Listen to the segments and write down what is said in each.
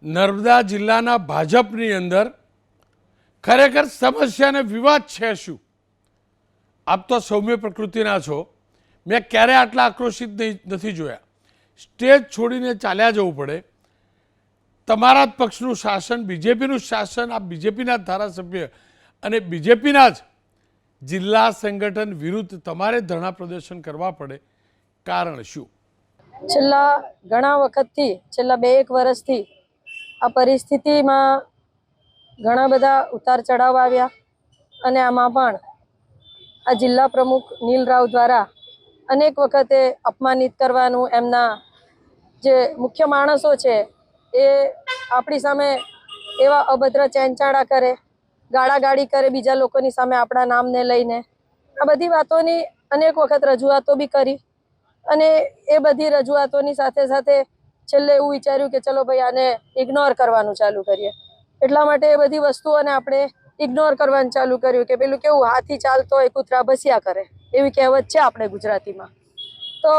નર્મદા જિલ્લાના ભાજપની અંદર ખરેખર સમસ્યા અને વિવાદ છે શું? આપ તો સૌમ્ય પ્રકૃતિના છો, મેં ક્યારે આટલા આક્રોશિત નથી જોયા. સ્ટેજ છોડીને ચાલ્યા જવું પડે. તમારા જ પક્ષનું શાસન, બીજેપીનું શાસન, આ બીજેપીના જ ધારાસભ્ય અને બીજેપીના જ જિલ્લા સંગઠન વિરુદ્ધ તમારે ધરણા પ્રદર્શન કરવા પડે, કારણ શું? છેલ્લા ઘણા વખતથી, છેલ્લા 2-1 વર્ષથી આ પરિસ્થિતિમાં ઘણા બધા ઉતાર ચઢાવ આવ્યા અને આમાં પણ આ જિલ્લા પ્રમુખ નીલ રાવ દ્વારા અનેક વખતે અપમાનિત કરવાનું, એમના જે મુખ્ય માણસો છે એ આપણી સામે એવા અભદ્ર ચેનચાળા કરે, ગાળાગાળી કરે બીજા લોકોની સામે આપણા નામને લઈને. આ બધી વાતોની અનેક વખત રજૂઆતો બી કરી અને એ બધી રજૂઆતોની સાથે સાથે છેલ્લે એવું વિચાર્યું કે ચલો ભાઈ આને ઇગ્નોર કરવાનું ચાલુ કરીએ. એટલા માટે એ બધી વસ્તુઓને આપણે ઇગ્નોર કરવાનું ચાલુ કર્યું કે પેલું કેવું, હાથી ચાલતો હોય કૂતરા ભસ્યા કરે, એવી કહેવત છે આપણે ગુજરાતીમાં. તો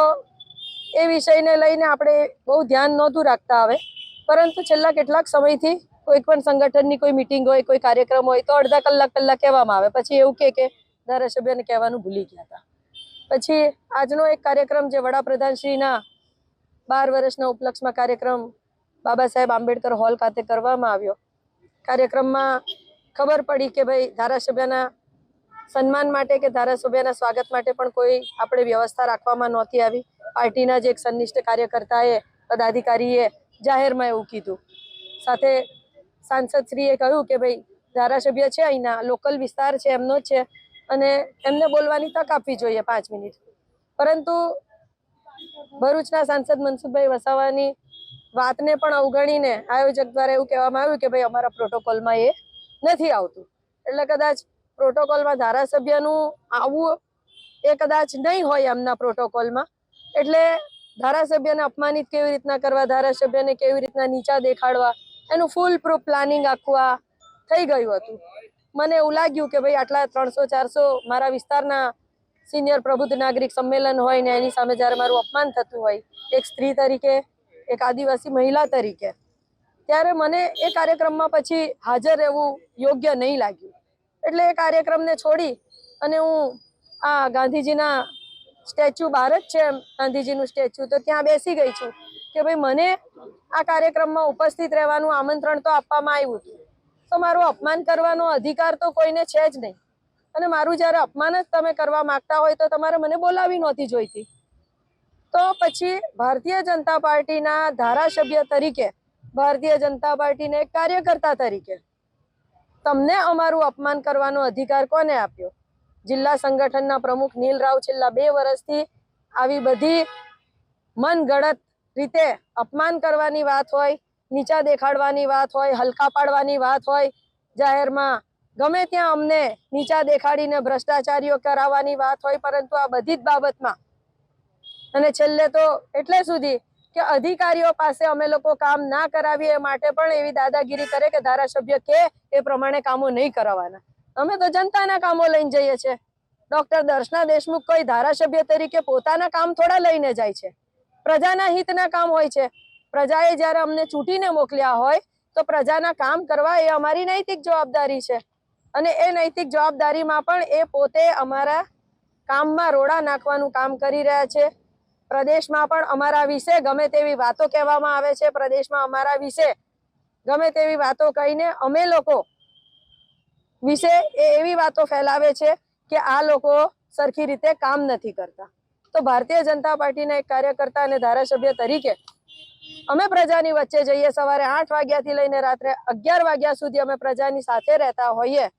એ વિષયને લઈને આપણે બહુ ધ્યાન નહોતું રાખતા આવે, પરંતુ છેલ્લા કેટલાક સમયથી કોઈ પણ સંગઠનની કોઈ મિટિંગ હોય, કોઈ કાર્યક્રમ હોય તો અડધા કલાક પહેલા કહેવામાં આવે, પછી એવું કે ધારાસભ્યને કહેવાનું ભૂલી ગયા હતા. પછી આજનો એક કાર્યક્રમ જે વડાપ્રધાનશ્રીના 12 વર્ષના ઉપલક્ષમાં કાર્યક્રમ બાબા સાહેબ આંબેડકર હોલ ખાતે કરવામાં આવ્યો. કાર્યક્રમમાં ખબર પડી કે ભાઈ ધારાસભ્યના સન્માન માટે કે ધારાસભ્યના સ્વાગત માટે પણ કોઈ આપણે વ્યવસ્થા રાખવામાં નહોતી આવી. પાર્ટીના જ એક સંનિષ્ઠ કાર્યકર્તાએ, પદાધિકારીએ જાહેરમાં એવું કીધું. સાથે સાંસદશ્રીએ કહ્યું કે ભાઈ ધારાસભ્ય છે, અહીંના લોકલ વિસ્તાર છે, એમનો જ છે અને એમને બોલવાની તક આપવી જોઈએ 5 મિનિટ. પરંતુ ભરૂચના સાંસદ મનસુખભાઈ વસાવાની વાતને પણ અવગણીને આયોજક દ્વારા એવું કહેવામાં આવ્યું કે ભાઈ અમારા પ્રોટોકોલમાં એ નથી આવતું. એટલે કદાચ પ્રોટોકોલમાં ધારાસભ્યનું આવવું એ કદાચ નહીં હોય એમના પ્રોટોકોલમાં. એટલે ધારાસભ્યને અપમાનિત કેવી રીતના કરવા, ધારાસભ્યને કેવી રીતના નીચા દેખાડવા, એનું ફૂલ પ્રૂફ પ્લાનિંગ આખું આ થઈ ગયું હતું. મને એવું લાગ્યું કે ભાઈ આટલા 300-400 મારા વિસ્તારના સિનિયર પ્રબુદ્ધ નાગરિક સંમેલન હોય ને એની સામે જ્યારે મારું અપમાન થતું હોય, એક સ્ત્રી તરીકે, એક આદિવાસી મહિલા તરીકે, ત્યારે મને એ કાર્યક્રમમાં પછી હાજર રહેવું યોગ્ય નહીં લાગ્યું. એટલે એ કાર્યક્રમને છોડી અને હું આ ગાંધીજીના સ્ટેચ્યુ બહાર જ છે, ગાંધીજીનું સ્ટેચ્યુ, તો ત્યાં બેસી ગઈ છું કે ભાઈ મને આ કાર્યક્રમમાં ઉપસ્થિત રહેવાનું આમંત્રણ તો આપવામાં આવ્યું હતું, તો મારું અપમાન કરવાનો અધિકાર તો કોઈને છે જ નહીં. અને મારું જ્યારે અપમાન જ તમે કરવા માંગતા હોય તો તમારે મને બોલાવી નહોતી જોઈતી. તો પછી ભારતીય જનતા પાર્ટીના ધારાસભ્ય તરીકે, ભારતીય જનતા પાર્ટીના એક કાર્યકર્તા તરીકે તમને અમારું અપમાન કરવાનો અધિકાર કોને આપ્યો? જિલ્લા સંગઠનના પ્રમુખ નીલ રાવ છેલ્લા 2 વર્ષથી આવી બધી મનગળત રીતે અપમાન કરવાની વાત હોય, નીચા દેખાડવાની વાત હોય, હલકા પાડવાની વાત હોય, જાહેરમાં ગમે ત્યાં અમને નીચા દેખાડીને ભ્રષ્ટાચારીઓ કરાવવાની વાત હોય, પરંતુ આ બધી જ બાબતમાં અને છેલ્લે તો એટલે સુધી કે અધિકારીઓ પાસે અમે લોકો કામ ના કરાવીએ એ માટે પણ એવી દાદાગીરી કરે કે ધારાસભ્ય કે એ પ્રમાણે કામો નહીં કરાવવાના. અમે તો જનતાના કામો લઈને જઈએ છીએ. ડોક્ટર દર્શના દેશમુખ કોઈ ધારાસભ્ય તરીકે પોતાના કામ થોડા લઈને જાય છે, પ્રજાના હિતના કામ હોય છે. પ્રજાએ જ્યારે અમને ચૂંટીને મોકલ્યા હોય તો પ્રજાના કામ કરવા એ અમારી નૈતિક જવાબદારી છે. અને એ નૈતિક જવાબદારીમાં પણ એ પોતે અમારા કામમાં રોડા નાખવાનું કામ કરી રહ્યા છે. પ્રદેશમાં પણ અમારા વિશે ગમે તેવી વાતો કહેવામાં આવે છે. પ્રદેશમાં અમારા વિશે ગમે તેવી વાતો કહીને અમે લોકો વિશે એવી વાતો ફેલાવે છે કે આ લોકો સરખી રીતે કામ નથી કરતા. તો ભારતીય જનતા પાર્ટીના એક કાર્યકર્તા અને ધારાસભ્ય તરીકે અમે પ્રજાની વચ્ચે જઈએ. સવારે 8 વાગ્યાથી લઈને રાત્રે 11 વાગ્યા સુધી અમે પ્રજાની સાથે રહેતા હોઈએ,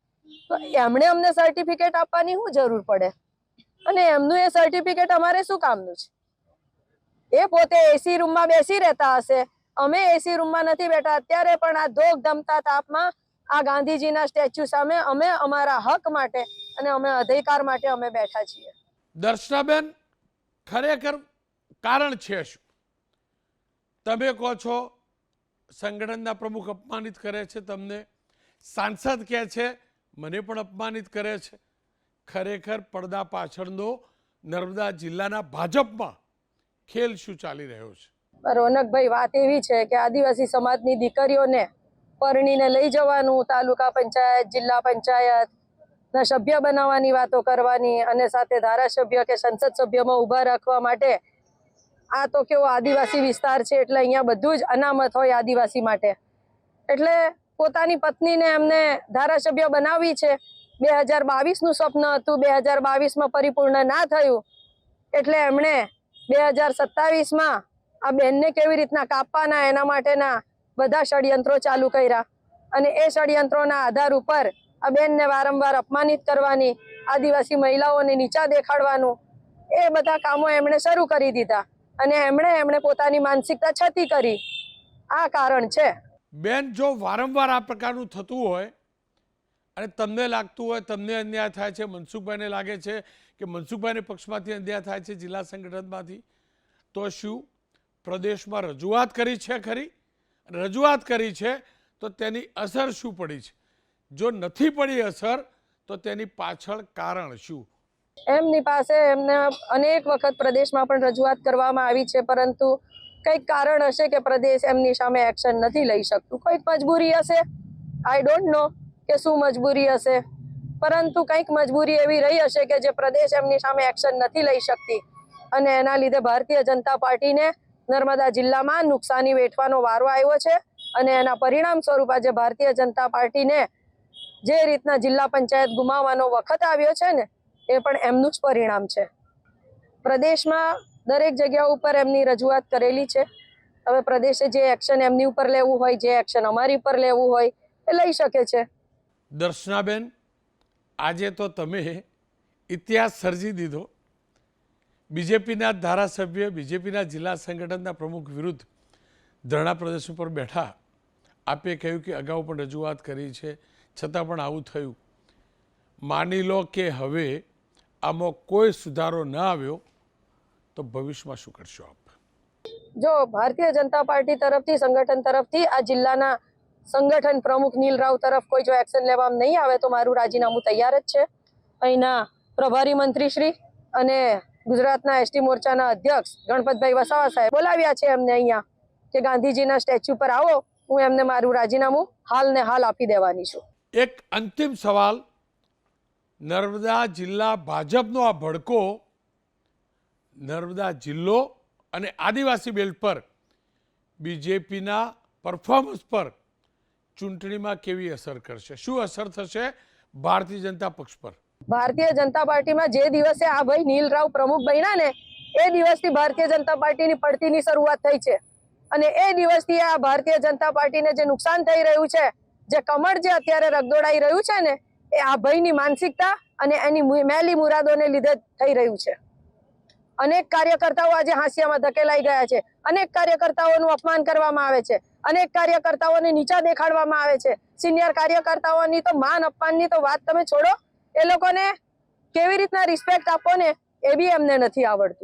તો એમણે અમને સર્ટિફિકેટ આપવાની શું જરૂર પડે? અને એમનું એ સર્ટિફિકેટ અમારે શું કામનું છે? એ પોતે એસી રૂમમાં બેસી રહેતા હશે, અમે એસી રૂમમાં નથી બેઠા. અત્યારે પણ આ ધોક ધમતા તાપમાં આ ગાંધીજીના સ્ટેચ્યુ સામે અમે અમારા હક માટે અને અમે અધિકાર માટે અમે બેઠા છીએ. દર્શનાબેન, ખરેખર કારણ છે શું? તમે કહો છો સંગઠનના પ્રમુખ અપમાનિત કરે છે તમને, સાંસદ કહે છે મને પણ અપમાનિત કરે છે. ખરેખર પડદા પાછળનો નર્મદા જિલ્લાના ભાજપમાં ખેલ શું ચાલી રહ્યો છે? રોનકભાઈ, વાત એવી છે કે આદિવાસી સમાજની દીકરીઓને પરણીને લઈ જવાનું, તાલુકા પંચાયત, જિલ્લા પંચાયત ના સભ્ય બનાવવાની વાતો કરવાની અને સાથે ધારાસભ્ય કે સંસદ સભ્યમાં ઊભા રાખવા માટે. આ તો કેવો આદિવાસી વિસ્તાર છે એટલે અહીંયા બધું જ અનામત હોય આદિવાસી માટે. એટલે પોતાની પત્નીને એમને ધારાસભ્ય બનાવવી છે. 2022નું સ્વપ્ન હતું, 2022માં પરિપૂર્ણ ના થયું એટલે એમણે 2027માં આ બેનને કેવી રીતના કાપવાના એના માટેના બધા ષડયંત્રો ચાલુ કર્યા અને એ ષડયંત્રોના આધાર ઉપર આ બેનને વારંવાર અપમાનિત કરવાની, આદિવાસી મહિલાઓને નીચા દેખાડવાનું, એ બધા કામો એમણે શરૂ કરી દીધા અને એમણે પોતાની માનસિકતા છતી કરી. આ કારણ છે. બેન, જો વારંવાર આ પ્રકારનું થતું હોય અને તમને લાગતું હોય તમને અન્યાય થાય છે, મનસુખભાઈને લાગે છે કે મનસુખભાઈને પક્ષમાંથી અન્યાય થાય છે જિલ્લા સંગઠનમાંથી, તો શું પ્રદેશમાં રજૂઆત કરી છે ખરી? રજૂઆત કરી છે તો તેની અસર શું પડી છે? જો નથી પડી અસર તો તેની પાછળ કારણ શું? એમની પાસે એમને અનેક વખત પ્રદેશમાં પણ રજૂઆત કરવામાં આવી છે, પરંતુ કંઈક કારણ હશે કે પ્રદેશ એમની સામે એક્શન નથી લઈ શકતું. કોઈક મજબૂરી હશે, આઈ ડોન્ટ નો કે શું મજબૂરી હશે, પરંતુ કંઈક મજબૂરી એવી રહી હશે કે જે પ્રદેશ એમની સામે એક્શન નથી લઈ શકતી અને એના લીધે ભારતીય જનતા પાર્ટીને નર્મદા જિલ્લામાં નુકસાની વેઠવાનો વારો આવ્યો છે અને એના પરિણામ સ્વરૂપ આજે ભારતીય જનતા પાર્ટીને જે રીતના જિલ્લા પંચાયત ગુમાવવાનો વખત આવ્યો છે ને, એ પણ એમનું જ પરિણામ છે. પ્રદેશમાં દરેક જગ્યા ઉપર એમની રજૂઆત કરેલી છે. હવે પ્રદેશે જે એક્શન એમની ઉપર લેવું હોય, જે એક્શન અમારી ઉપર લેવું હોય એ લઈ શકે છે. દર્શનાબેન, આજે તો તમે ઇતિહાસ સર્જી દીધો. બીજેપીના ધારાસભ્ય, બીજેપીના જિલ્લા સંગઠનના પ્રમુખ વિરુદ્ધ ધરણા પ્રદેશ ઉપર બેઠા. આપે કહ્યું કે અગાઉ પણ રજૂઆત કરી છે, છતાં પણ આવું થયું. માની લો કે હવે આમાં કોઈ સુધારો ન આવ્યો તો ભવિષ્યમાં શું કરશો આપ? જો ભારતીય જનતા પાર્ટી તરફથી, સંગઠન તરફથી આ જિલ્લાના સંગઠન પ્રમુખ નીલ રાવ તરફ કોઈ જો એક્શન લેવામાં નહીં આવે તો મારું રાજીનામું તૈયાર જ છે. અહીંના પ્રભારી મંત્રી શ્રી અને ગુજરાતના એસટી મોરચાના અધ્યક્ષ ગણપતભાઈ વસાવા સાહેબ બોલાવ્યા છે એમને અહીંયા કે ગાંધીજીના સ્ટેચ્યુ પર આવો, હું એમને મારું રાજીનામું હાલ ને હાલ આપી દેવાની છું. એક અંતિમ સવાલ, નર્મદા જિલ્લા ભાજપનો આ ભડકો નર્મદા જિલ્લો અને આદિવાસી બેલ્ટ પર બીજેપીના પરફોર્મન્સ પર ચૂંટણીમાં કેવી અસર કરશે? શું અસર થશે ભારતીય જનતા પક્ષ પર? ભારતીય જનતા પાર્ટીમાં જે દિવસે આ ભાઈ નીલ રાવ પ્રમુખ બન્યા ને, એ દિવસથી ભારતીય જનતા પાર્ટીની પડતીની શરૂઆત થઈ છે અને એ દિવસથી આ ભારતીય જનતા પાર્ટીને જે નુકસાન થઈ રહ્યું છે, જે કમળ જે અત્યારે રગદોડાઈ રહ્યું છે ને, એ આ ભાઈની માનસિકતા અને એની મેલી મુરાદોને લીધે થઈ રહ્યું છે. અનેક કાર્યકર્તાઓ આજે હાંસિયામાં ધકેલાઈ ગયા છે, અનેક કાર્યકર્તાઓનું અપમાન કરવામાં આવે છે, અનેક કાર્યકર્તાઓને નીચા દેખાડવામાં આવે છે. સિનિયર કાર્યકર્તાઓની તો માન અપમાનની તો વાત તમે છોડો, એ લોકોને કેવી રીતના રિસ્પેક્ટ આપો ને એ બી એમને નથી આવડતું.